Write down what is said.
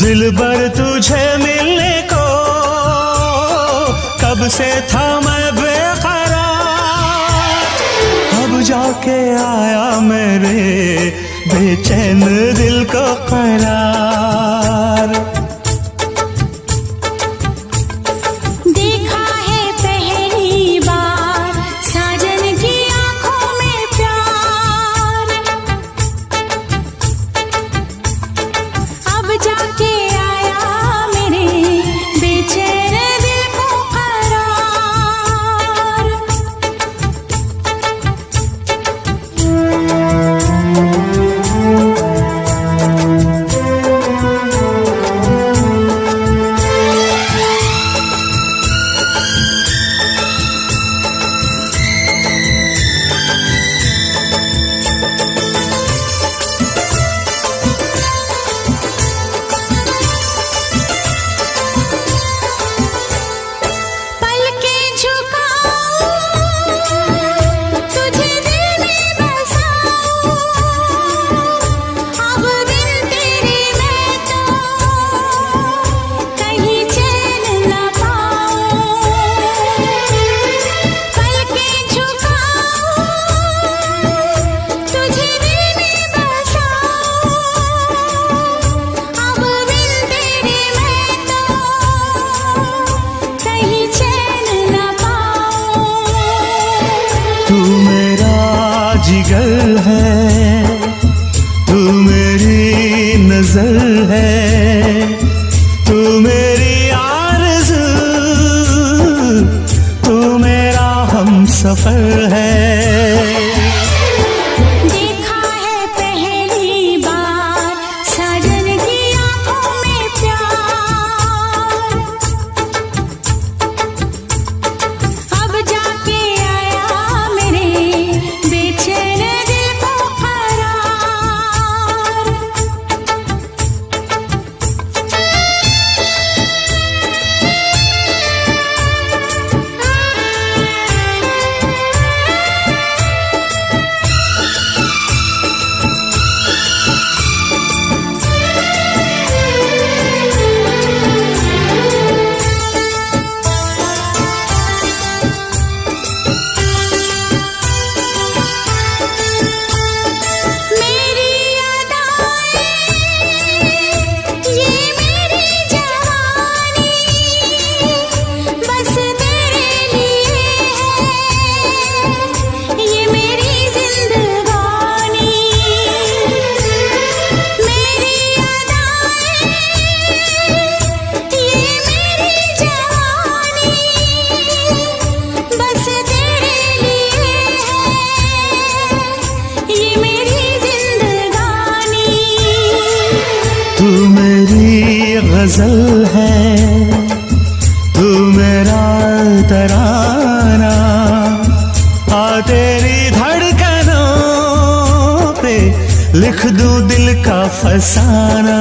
दिलबर तुझे मिलने को कब से था मैं बेकरार, अब जाके आया मेरे बेचैन दिल को करार। देखा है पहली बार साजन की आंखों में प्यार, अब जाके आया मेरे बेचैन दिल को करार। जिगर है तू मेरी नजर है, तू मेरी आरज़ू, तू मेरा हमसफर है। देखा है पहली बार साजन की आंखों में प्यार, अब जाके आया मेरे बेचैन दिल को करार। तू मेरी गजल है, तू मेरा तराना, आ तेरी धड़कनों पे लिख दूं दिल का फसाना।